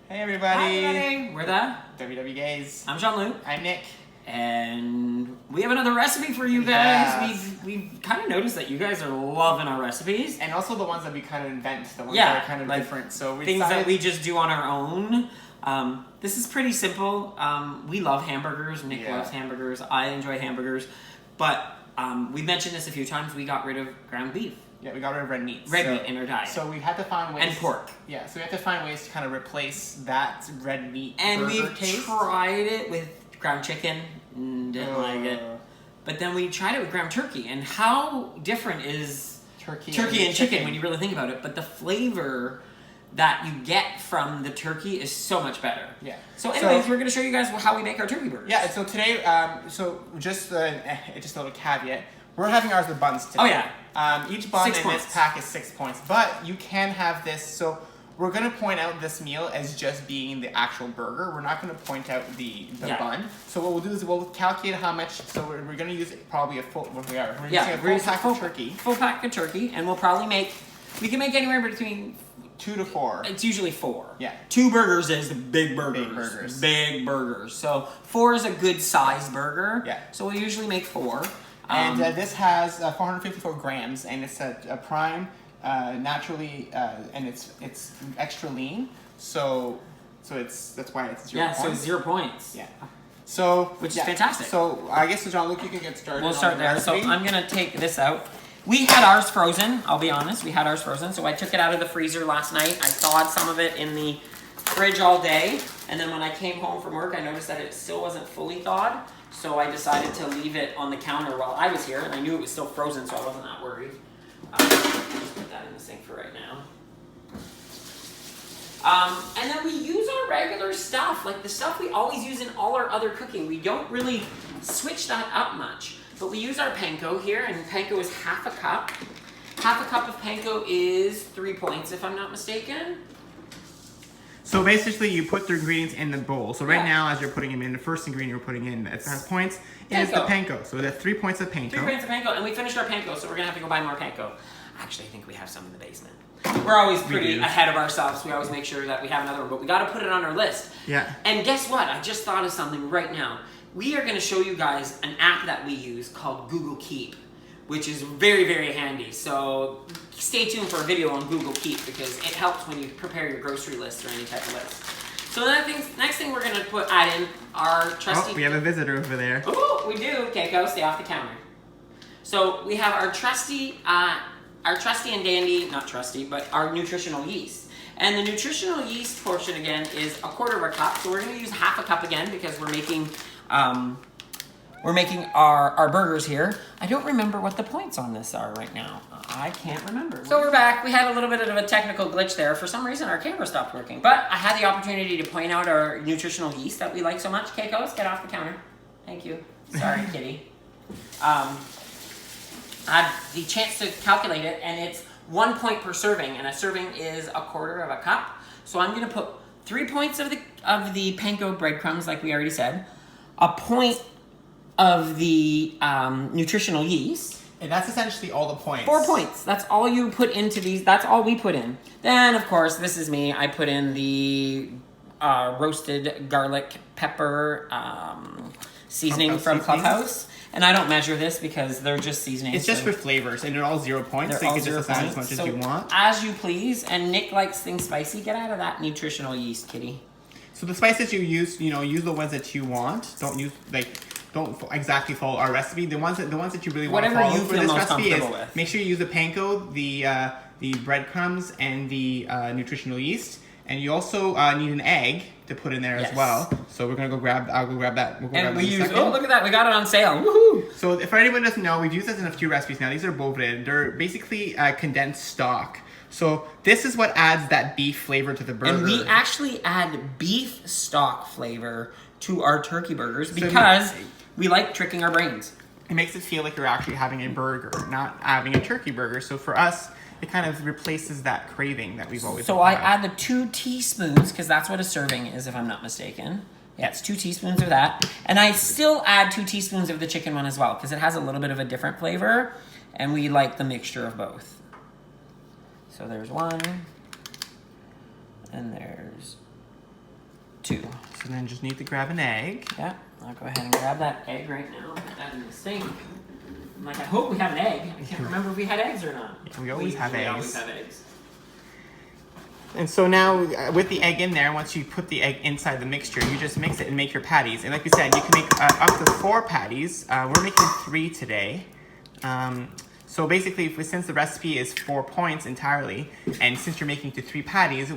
Hey everybody! Hi everybody! We're the WW Gays. I'm Jean-Luc. I'm Nick. And we have another recipe for you guys. Yes. We've kind of noticed that you guys are loving our recipes. And also the ones that we kind of invent, the ones Yeah, that are kind of like different. So we things decided... that we just do on our own. This is pretty simple. We love hamburgers. Nick loves hamburgers. I enjoy hamburgers. But we mentioned this a few times. We got rid of ground beef. Yeah, we got rid of red meat. Red meat in our diet. So we had to find ways... And pork. Yeah, so we had to find ways to kind of replace that red meat And burger we taste. tried it with ground chicken. Didn't like it. But then we tried it with ground turkey. And how different is turkey and chicken when you really think about it? But the flavor that you get from the turkey is so much better. Yeah. So anyways, we're going to show you guys how we make our turkey burgers. Yeah, so today, just a little caveat. We're having ours with buns today. Oh yeah. Each bun 6 in points. this pack is 6 points, but you can have this. So we're going to point out this meal as just being the actual burger. We're not going to point out the bun. So what we'll do is we'll calculate how much. So we're going to use probably a full. We're using a full pack of turkey. Full pack of turkey, and we'll probably make. We can make anywhere between 2 to 4. It's usually 4. Yeah. 2 burgers is the big burgers. Big burgers. Big burgers. So 4 is a good size burger. Yeah. So we'll usually make 4. And this has 454 grams, and it's a prime, naturally, and it's extra lean. So that's why it's 0 points. Yeah, so 0 points. Yeah. So which is fantastic. So I guess Jean-Luc, you can get started. We'll start there. So I'm gonna take this out. We had ours frozen. I'll be honest, we had ours frozen. So I took it out of the freezer last night. I thawed some of it in the fridge all day, and then when I came home from work, I noticed that it still wasn't fully thawed. So I decided to leave it on the counter while I was here, and I knew it was still frozen, so I wasn't that worried. Just put that in the sink for right now. And then we use our regular stuff, like the stuff we always use in all our other cooking. We don't really switch that up much, but we use our panko here, and panko is half a cup. Half a cup of panko is 3 points, if I'm not mistaken. So basically, you put the ingredients in the bowl. So right now, as you're putting them in, the first ingredient you're putting in that has points is the panko. So that's 3 points of panko. 3 points of panko, and we finished our panko, so we're gonna have to go buy more panko. Actually, I think we have some in the basement. We're always pretty ahead of ourselves. We always make sure that we have another one, but we gotta put it on our list. Yeah. And guess what? I just thought of something right now. We are gonna show you guys an app that we use called Google Keep, which is very, very handy. So stay tuned for a video on Google Keep because it helps when you prepare your grocery list or any type of list. So next thing we're gonna add in our trusty. Oh, we have a visitor over there. Oh, we do. Keiko, stay off the counter. So we have our trusty and dandy, not trusty, but our nutritional yeast. And the nutritional yeast portion again is 1/4 cup. So we're gonna use half a cup again because we're making our burgers here. I don't remember what the points on this are right now. I can't remember. So we're back. We had a little bit of a technical glitch there. For some reason, our camera stopped working. But I had the opportunity to point out our nutritional yeast that we like so much. Keikos, get off the counter. Thank you. Sorry, kitty. I had the chance to calculate it, and it's 1 point per serving, and a serving is 1/4 cup. So I'm going to put 3 points of the panko breadcrumbs, like we already said, a point of the nutritional yeast. And that's essentially all the points. 4 points. That's all you put into these. That's all we put in. Then, of course, this is me. I put in the roasted garlic pepper seasoning from Clubhouse. And I don't measure this because they're just seasonings. It's just for flavors, and they're all 0 points, so you can just add as much as you want. As you please. And Nick likes things spicy. Get out of that nutritional yeast, kitty. So the spices you use, use the ones that you want. Don't exactly follow our recipe. The ones that you really want to follow for this recipe is make sure you use the panko, the breadcrumbs, and the nutritional yeast. And you also need an egg to put in there as well. So we're gonna go grab. I'll go grab that. We'll go grab that in a second. Oh, look at that! We got it on sale. Woohoo! So if anyone doesn't know, we've used this in a few recipes now. These are bovril. They're basically condensed stock. So this is what adds that beef flavor to the burger. And we actually add beef stock flavor to our turkey burgers because we like tricking our brains. It makes it feel like you're actually having a burger, not having a turkey burger. So for us, it kind of replaces that craving that we've always had. So I add the 2 teaspoons, because that's what a serving is, if I'm not mistaken. Yeah, it's 2 teaspoons of that. And I still add 2 teaspoons of the chicken one as well, because it has a little bit of a different flavor, and we like the mixture of both. So there's 1, and there's 2. So then just need to grab an egg. Yeah, I'll go ahead and grab that egg right now. Put that in the sink. I'm like, I hope we have an egg. I can't remember if we had eggs or not. Yeah, we always have eggs. We always have eggs. And so now, with the egg in there, once you put the egg inside the mixture, you just mix it and make your patties. And like we said, you can make up to 4 patties. We're making 3 today. So basically, since the recipe is 4 points entirely, and since you're making to 3 patties,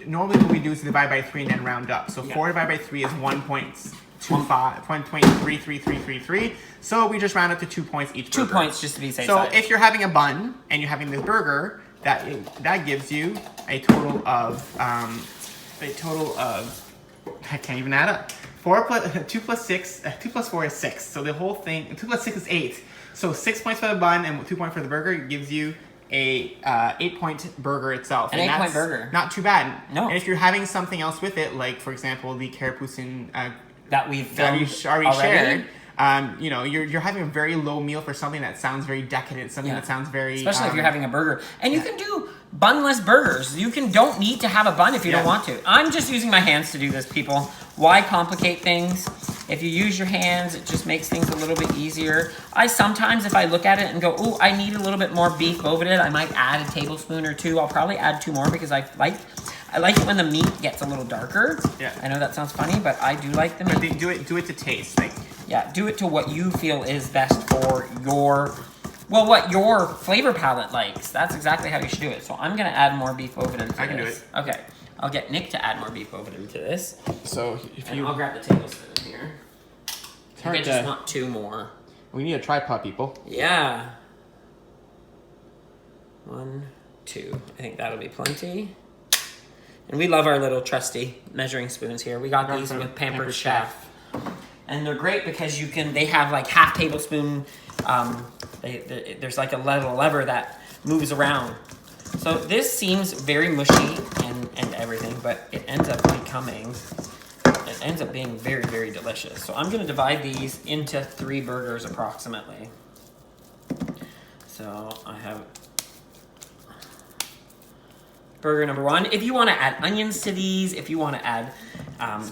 normally what we do is divide by 3 and then round up. So 4 divided by 3 is 1.3333. So we just round up to 2 points each burger. 2 points just to be safe. So if you're having a bun and you're having this burger, that gives you a total of I can't even add up. 2 plus 4 is 6. So the whole thing, 2 plus 6 is 8. So 6 points for the bun and 2 points for the burger gives you a 8-point burger itself. An 8-point burger. Not too bad. No. And if you're having something else with it, like for example the carapucin that we've already shared. You're having a very low meal for something that sounds very decadent, something that sounds very... Especially if you're having a burger. And you can do bunless burgers. You don't need to have a bun if you don't want to. I'm just using my hands to do this, people. Why complicate things? If you use your hands, it just makes things a little bit easier. Sometimes, if I look at it and go, ooh, I need a little bit more beef bovidin, I might add a tablespoon or 2. I'll probably add 2 more because I like it when the meat gets a little darker. Yeah. I know that sounds funny, but I do like the meat. But do it to taste. Yeah, do it to what you feel is best for what your flavor palette likes. That's exactly how you should do it. So I'm going to add more beef bovidin to this. I can do it. Okay. I'll get Nick to add more beef bovidin to this. So I'll grab the tablespoon here. I just want 2 more. We need a tripod, people. Yeah. 1, 2. I think that'll be plenty. And we love our little trusty measuring spoons here. We got these with Pampered Chef. And they're great because they have like half tablespoon, there's like a little lever that moves around. So this seems very mushy and everything, but it ends up being very, very delicious. So I'm gonna divide these into 3 burgers approximately. So I have burger number 1. If you want to add onions to these, if you want to add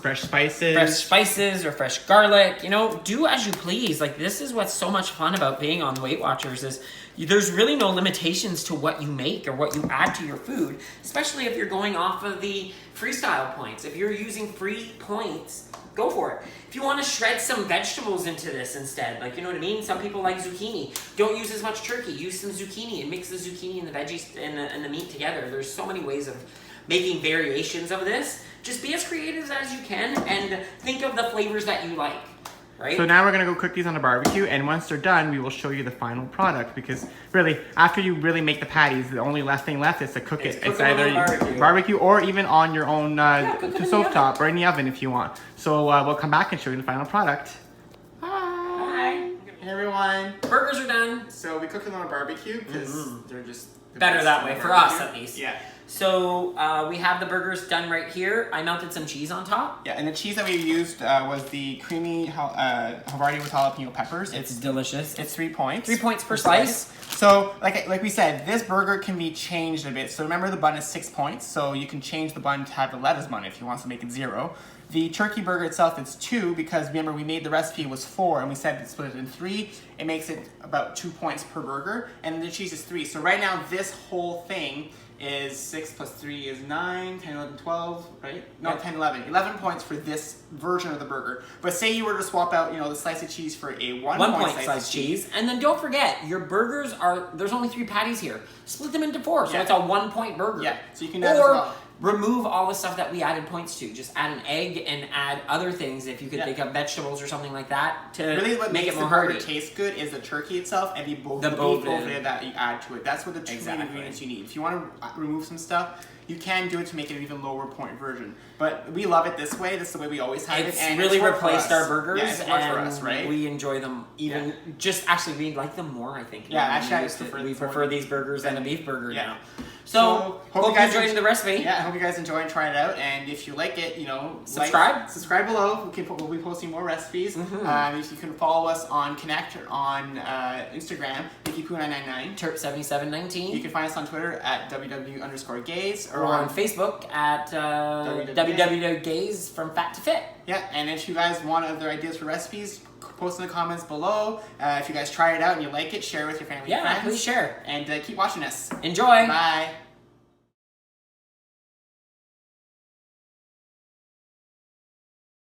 fresh spices or fresh garlic, do as you please. Like, this is what's so much fun about being on Weight Watchers is there's really no limitations to what you make or what you add to your food, especially if you're going off of the freestyle points. If you're using free points, go for it. If you want to shred some vegetables into this instead, like, you know what I mean? Some people like zucchini. Don't use as much turkey. Use some zucchini and mix the zucchini and the veggies and the meat together. There's so many ways of making variations of this. Just be as creative as you can and think of the flavors that you like, right? So now we're going to go cook these on the barbecue, and once they're done, we will show you the final product, because really, after you really make the patties, the only thing left is to cook it. It's either barbecue or even on your own stovetop or in the oven if you want. So we'll come back and show you the final product. Hi. Hey everyone. Burgers are done. So we cooked them on a barbecue because they're just better that way for us, at least. Yeah. So we have the burgers done right here. I melted some cheese on top. Yeah, and the cheese that we used was the creamy Havarti with jalapeno peppers. It's delicious. It's 3 points. 3 points per slice. So, like we said, this burger can be changed a bit. So remember, the bun is 6 points. So you can change the bun to have a lettuce bun if you want to make it 0. The turkey burger itself is 2 because remember we made the recipe was 4 and we said to split it in 3. It makes it about 2 points per burger, and the cheese is 3. So right now this whole thing is 6 plus 3 is 9, 10, 11, 12, right? No, yep. 10, 11. 11 points for this version of the burger. But say you were to swap out, the slice of cheese for a 1 point slice of cheese. And then don't forget, your burgers there's only 3 patties here. Split them into 4, so it's a 1 point burger. Yeah, so you can add as well. Remove all the stuff that we added points to. Just add an egg and add other things if you could think of vegetables or something like that to really what make makes it more the burger hearty. Taste good is the turkey itself and the bovidin that you add to it. That's what the two ingredients you need. If you want to remove some stuff, you can do it to make it an even lower point version. But we love it this way. This is the way we always have it. And really replaced our burgers. Yeah, it's worked for us, right? We enjoy them even. Actually, we like them more, I think. Yeah, actually, we prefer these burgers than a beef burger now. So hope you guys enjoyed the recipe. Yeah, I hope you guys enjoy and try it out. And if you like it, subscribe. Subscribe below. We'll be posting more recipes. If you can follow us on Connect or on Instagram, MickeyPoo999. Terp7719. You can find us on Twitter at www_gaze or on Facebook at www.gaze from fat to fit. Yeah, and if you guys want other ideas for recipes, post in the comments below. If you guys try it out and you like it, share it with your family and friends. Yeah, please share. And keep watching us. Enjoy. Bye.